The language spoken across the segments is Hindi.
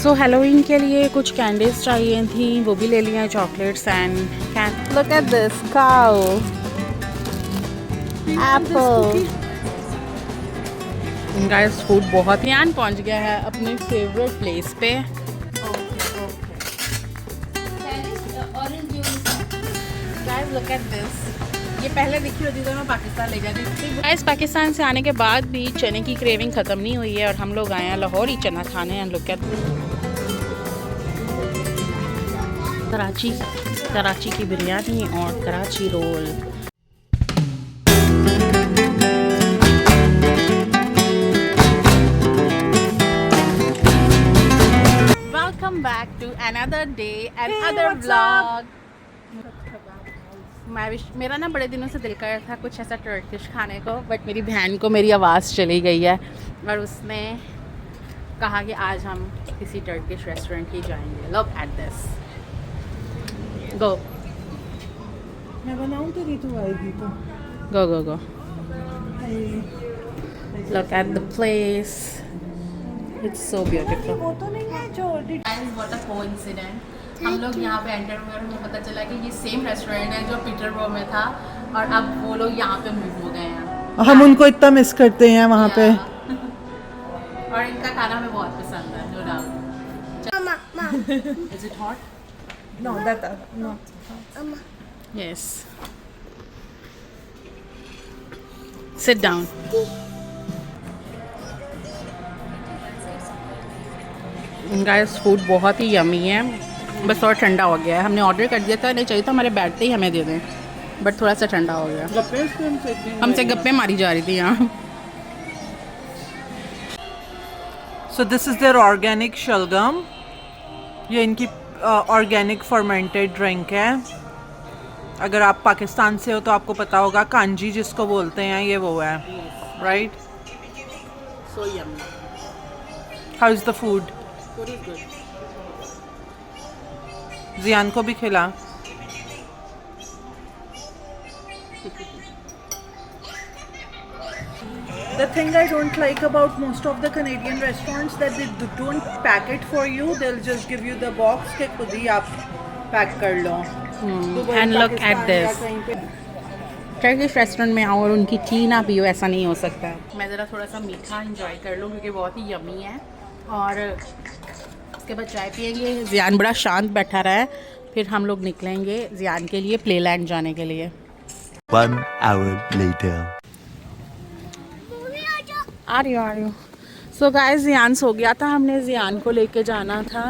सो हेलोवीन के लिए कुछ कैंडीज चाहिए थी, वो भी ले लिया, chocolates and look at this cow Apple. Guys food बहुत ध्यान पहुंच गया है अपने फेवरेट प्लेस पे। गाइस लुक एट दिस, ये पहले दिखी होती तो मैं पाकिस्तान ले जाती थी। गाइस पाकिस्तान से आने के बाद भी चने की क्रेविंग ख़त्म नहीं हुई है और हम लोग आए हैं लाहौरी चना खाने। एंड लुक एट कराची की बिरयानी और Karachi roll. Welcome back to another day another vlog. मेरा ना बड़े दिनों से दिल कर रहा था कुछ ऐसा टर्किश खाने को, बट मेरी बहन को मेरी आवाज़ चली गई है और उसने कहा कि आज हम किसी टर्किश रेस्टोरेंट ही जाएंगे। लुक एट दिस, गो मैं बनाऊं तेरी तो आएगी तो go go go. Look at the place, it's so beautiful. वो तो नहीं है जो व्हाट अ कोइंसिडेंस, हम लोग यहाँ पे एंटर हुए और हमें पता चला कि ये सेम रेस्टोरेंट है जो पीटरबरो में था और अब वो लोग यहाँ पे मूव हो गए हैं। हम उनको इतना मिस करते हैं वहाँ पे। और इनका खाना हमें बहुत पसंद है, no doubt. Is it hot? No, that no. Yes. Sit down. Guys food बहुत ही यमी है, बस और ठंडा हो गया है। हमने ऑर्डर कर दिया था, नहीं चाहिए था हमारे बैठते ही हमें दे दें, बट थोड़ा सा ठंडा हो गया। हमसे गप्पे मारी जा रही थी यहाँ। So this is their organic शलगम। ये इनकी ऑर्गेनिक फर्मेंटेड ड्रिंक है। अगर आप पाकिस्तान से हो तो आपको पता होगा, कांजी जिसको बोलते हैं ये वो है, right? So yummy. How is the food? Food is good. जियान को भी खिला। The thing I don't like about most of the Canadian restaurants that they don't pack it for you. They'll just give you the box के खुद ही आप पैक कर लो। And look at this. Turkish restaurant में आओ और उनकी टी ना पियो, ऐसा नहीं हो सकता। मैं ज़रा थोड़ा सा मीठा इंजॉय कर लूँ क्योंकि बहुत ही यमी है, और उसके बाद चाय पियेंगे। जियान बड़ा शांत बैठा रहा है, फिर हम लोग निकलेंगे जियान के लिए प्लेलैंड जाने के लिए। 1 hour later. आ रही हो। सो गाइस जियान सो गया था, हमने जियान को लेके जाना था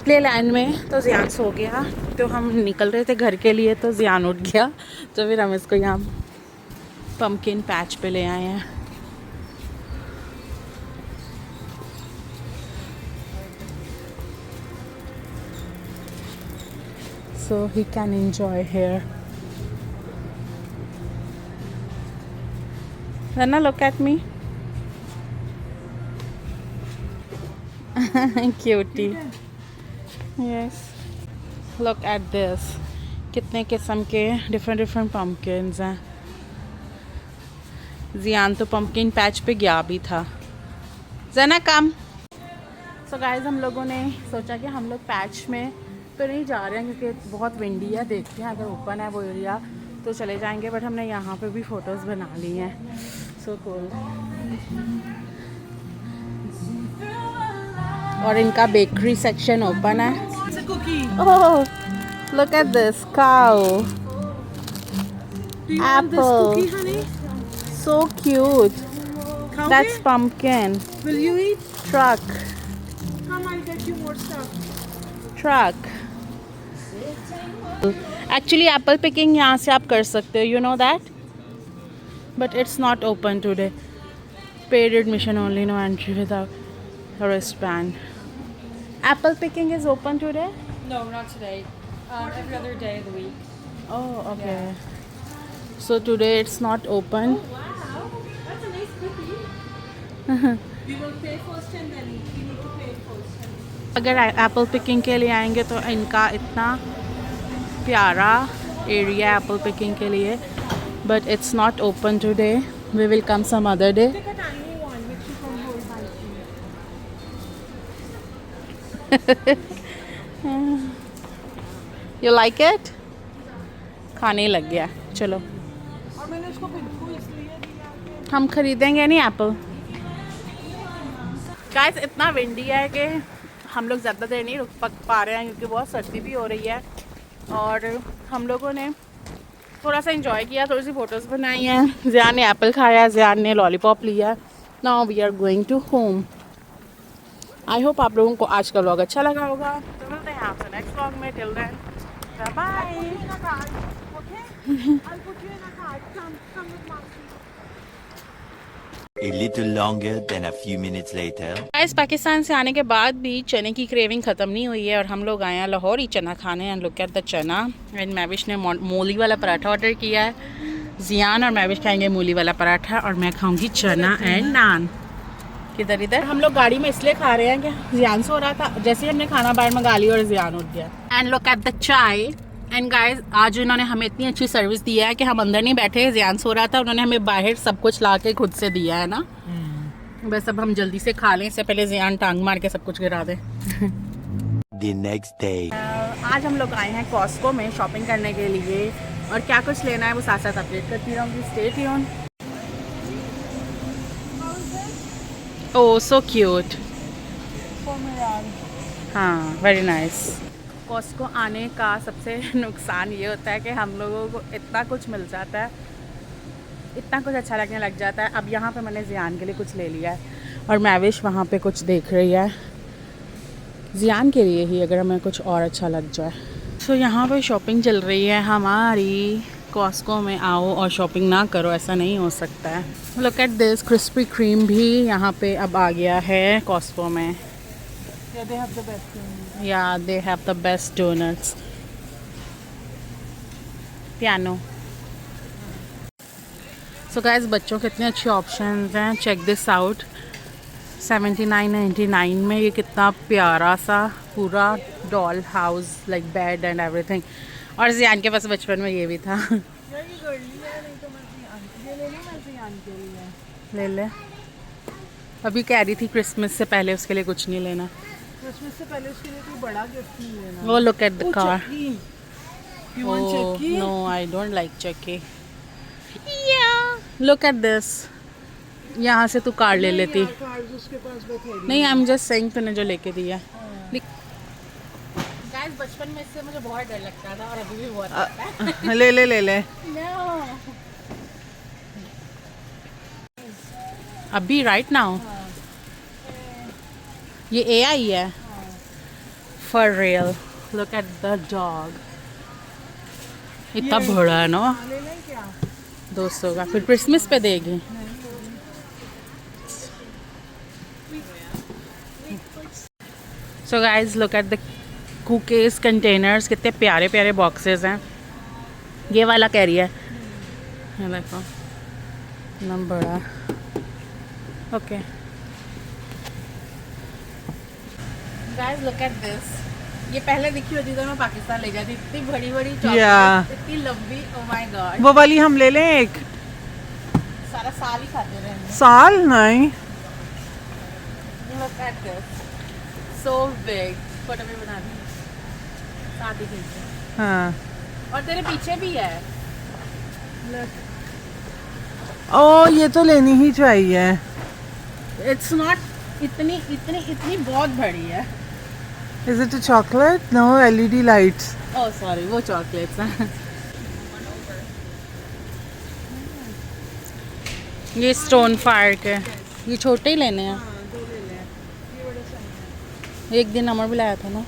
प्लेलैंड में, तो जियान सो गया। तो हम निकल रहे थे घर के लिए, तो जियान उठ गया, तो फिर हम इसको यहाँ पम्पकिन पैच पे ले आए हैं। So he can enjoy here. Rana, look at me. Cutie. Yes. Look at this. कितने किस्म के डिफरेंट पम्पकिन्स हैं। जियान तो पम्पकिन पैच पे गया भी था। जना कम। सो गाइस हम लोगों ने सोचा कि हम लोग पैच में तो नहीं जा रहे हैं क्योंकि बहुत विंडी है, देखते हैं अगर ओपन है वो एरिया तो चले जाएंगे, बट हमने यहाँ पे भी फ़ोटोज़ बना ली हैं। So cool. और इनका बेकरी सेक्शन ओपन है। Oh look at this cow Apple, so cute. That's pumpkin. Will you eat? Truck. Come, I'll get you more stuff. Truck. Actually apple picking यहाँ से आप कर सकते हो, you know that, but it's not open today. Paid admission only, no entry without a wristband. Apple picking is open today? No, not today. Every other day of the week. Oh, okay. So today it's not open. Wow, that's a nice cookie. We will pay first and then eat. We need to pay first. अगर एप्पल पिकिंग के लिए आएंगे तो इनका इतना प्यारा एरिया है एप्पल पिकिंग के लिए, but it's not open today. We will come some other day. Take a tiny one which you can hold by. You like it? खाने ही लग गया। चलो और मैंने इसको पिंकू इसलिए दिया कि हम खरीदेंगे नहीं एप्पल। गाइस इतना विंडी है कि हम लोग ज़्यादा देर नहीं रुक पा रहे हैं क्योंकि बहुत सर्दी भी हो रही है। और हम लोगों ने थोड़ा सा इंजॉय किया, थोड़ी सी फ़ोटोज़ बनाई हैं। ज़ियान ने एप्पल खाया, ज़ियान ने लॉलीपॉप लिया। Now we are going to home. I hope आप लोगों को आज का व्लॉग अच्छा लगा होगा। तो मिलते हैं आपसे नेक्स्ट व्लॉग में। Till then bye. A little longer than a few minutes later. Guys Pakistan से आने के बाद भी चने की क्रेविंग ख़त्म नहीं हुई है और हम लोग आए हैं लाहौरी चना खाने। एंड लुक एट द चना। एंड मैविश ने मूली वाला पराठा ऑर्डर किया है। ज़ियान और मैविश खाएंगे मूली वाला पराठा और मैं खाऊंगी चना एंड नान। किधर इधर हम लोग गाड़ी में इसलिए खा रहे हैं कि ज़ियान सो रहा था, जैसे ही हमने खाना बाहर मंगा लिया और ज़ियान उठ गया। एंड लुक एट द चाय। एंड गाइस आज उन्होंने हमें इतनी अच्छी सर्विस दिया है कि हम अंदर नहीं बैठे, ज़ियान सो रहा था, उन्होंने हमें बाहर सब कुछ ला के खुद से दिया है ना। बस अब हम जल्दी से खा लें, इससे पहले ज़ियान टांग मार के सब कुछ गिरा दे। The next day. आज हम लोग आए हैं कॉस्को में शॉपिंग करने के लिए और क्या कुछ लेना है वो साथ साथ अपडेट करती रहूँगी। Stay tune. Oh so cute. हाँ वेरी नाइस। कॉस्को आने का सबसे नुकसान ये होता है कि हम लोगों को इतना कुछ मिल जाता है, इतना कुछ अच्छा लगने लग जाता है। अब यहाँ पे मैंने ज़ियान के लिए कुछ ले लिया है और मैविश वहाँ पे कुछ देख रही है ज़ियान के लिए ही, अगर हमें कुछ और अच्छा लग जाए। सो यहाँ पे शॉपिंग चल रही है हमारी। कॉस्को में आओ और शॉपिंग ना करो, ऐसा नहीं हो सकता है। Look at this, crispy cream भी यहाँ पे अब आ गया है कॉस्को में। Yeah, they have the best thing. Yeah, they have the best donuts. Piano. So guys, बच्चों के इतने अच्छे ऑप्शंस हैं। Check this out. 79.99 में ये कितना प्यारा सा पूरा doll house, like bed and everything. और ज़ियान के पास बचपन में ये भी था। यार ये गर्ली है, नहीं तो मैं ज़ियान ये ले लूँ, मैं ज़ियान के लिए। ले ले। अभी कह रही थी क्रिसमस से पहले उसके लिए कुछ नहीं लेना। क्रिसमस से पहले उसके लिए कोई बड़ा गिफ्ट नहीं लेना। वो look at the car. You want चक्की? No, I don't like चक्की। Yeah, look at this. यहाँ से तू कार ले लेती। कार्ड्स उसके पास बथेरी। नहीं, I'm just saying तूने जो लेके दिया। Guys, बचपन में इससे मुझे बहुत डर लगता था और अभी भी बहुत लगता है। ले ले ले ले। No. अभी right now? ये AI है। For real. Look at the dog. इतना बड़ा है ना। ले लें क्या? 200 का फिर क्रिसमस पे देगी। So guys look at the cookies containers, कितने प्यारे प्यारे बॉक्सेस हैं। ये वाला कह रही है, ये देखो इतना बड़ा। Okay guys look at this. ये पहले दिखी होती तो मैं पाकिस्तान ले जाती। इतनी बड़ी बड़ी Yeah. चॉकलेट, इतनी लंबी। ओह माय गॉड, वो वाली हम ले लें एक सारा साल ही खाते रहेंगे। साल नहीं। Look at this, so big। Photo भी बना दी, शादी की। हाँ। और तेरे पीछे भी है। ओ ये तो लेनी ही चाहिए। इट्स नॉट इतनी इतनी इतनी बहुत बड़ी है। Is it a chocolate? No, LED lights. Oh sorry, वो चॉकलेट्स हैं। ये स्टोन फायर के, ये छोटे ही लेने हैं। एक दिन अमर भी लाया था ना।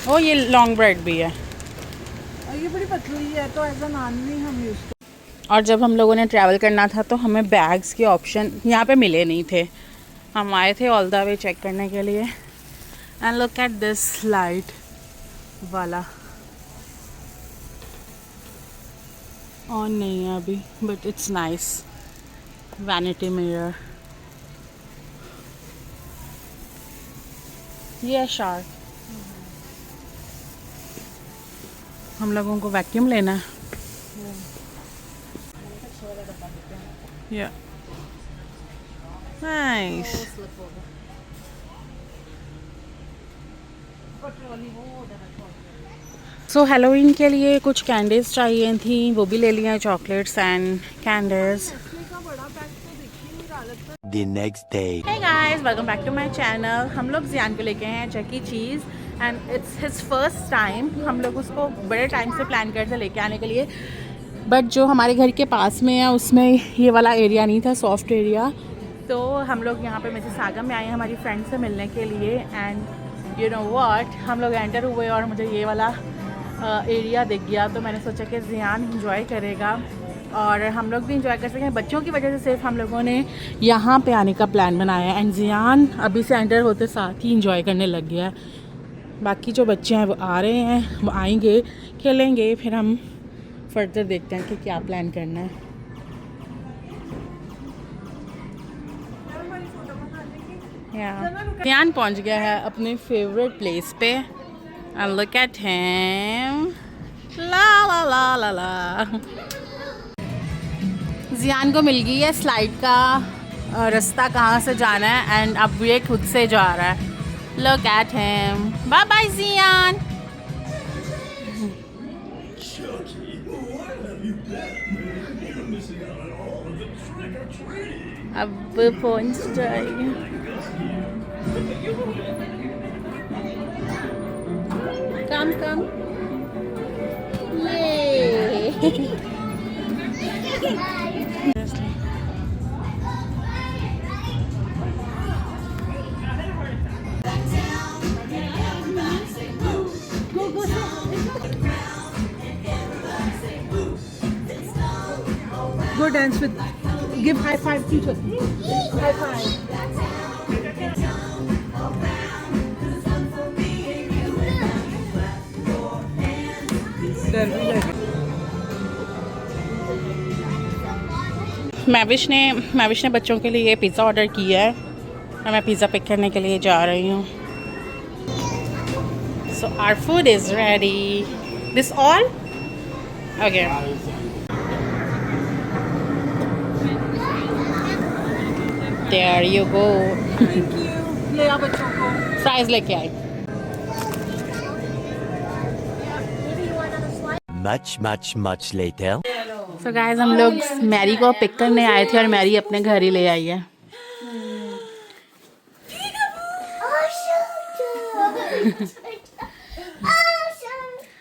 ओ ये लॉन्ग ब्रेड भी है। और ये बड़ी पतली है तो ऐसा नान नहीं हम यूज। और जब हम लोगों ने ट्रैवल करना था तो हमें बैग्स के ऑप्शन यहाँ पे मिले नहीं थे। हम आए थे ऑल द वे चेक करने के लिए। And look at this light वाला। ऑन नहीं है अभी but it's nice. Vanity mirror. ये है शार्क। हम लोगों को वैक्यूम लेना है। Yeah. Nice. सो हेलोवीन के लिए कुछ कैंडीज़ चाहिए थी, वो भी ले लिया, chocolates and candies. The next day. Hey guys, welcome back to my channel। हम लोग जियान को लेके हैं Chuck E Cheese and it's his first time. हम लोग उसको बड़े टाइम से प्लान करते लेके आने के लिए, बट जो हमारे घर के पास में है उसमें ये वाला एरिया नहीं था, सॉफ्ट एरिया। तो हम लोग यहाँ पे मिसिसागा में आए हैं हमारी फ्रेंड से मिलने के लिए एंड यू नो व्हाट, हम लोग एंटर हुए और मुझे ये वाला एरिया दिख गया। तो मैंने सोचा कि जियान इंजॉय करेगा और हम लोग भी इंजॉय कर सकें। बच्चों की वजह से सिर्फ हम लोगों ने यहाँ पे आने का प्लान बनाया एंड जियान अभी से एंटर होते साथ ही इंजॉय करने लग गया है। बाकी जो बच्चे हैं वो आ रहे हैं, वो आएंगे, खेलेंगे, फिर हम फर्दर देखते हैं कि क्या प्लान करना है। जियान पहुँच गया है अपने फेवरेट प्लेस पे एंड लुक एट हिम, ला ला ला ला ला। जियान को मिल गई है स्लाइड का रास्ता कहाँ से जाना है एंड अब ये खुद से जा रहा है। Look at him, bye bye Jiyan. अब पहुंच जाएगी। कम कम ये Go dance with. Give high five, teacher. High five. मैविश ने बच्चों के लिए पिज़्ज़ा ऑर्डर किया है और मैं पिज़्ज़ा पिक करने के लिए जा रही हूँ। So our food is ready. This all okay. There you go. Thank you. ले आओ बच्चों को। फ्राइज लेके आई। Much later. सो गाइस, हम लोग मैरी को पिक करने आए थे और मैरी अपने घर ही ले आई है।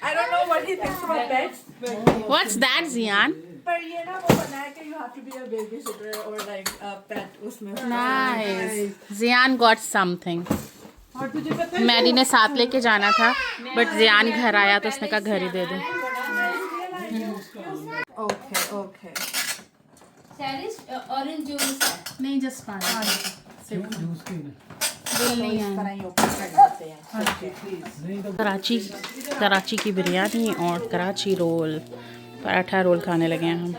I don't know what he thinks about pets. What's that, Ziyan? पर ये ना वो बना है कि you have to be a babysitter or like a pet उसमें। Nice. Ziyan got something. और तुझे पता है मैरी ने साथ लेके जाना था बट जियान घर आया तो उसने कहा घर ही दे दो। Okay. Cherish orange juice है। नहीं, जस्ट पानी। बिल नहीं है। कराची की बिरयानी और कराची रोल, पराठा रोल खाने लगे हैं हम।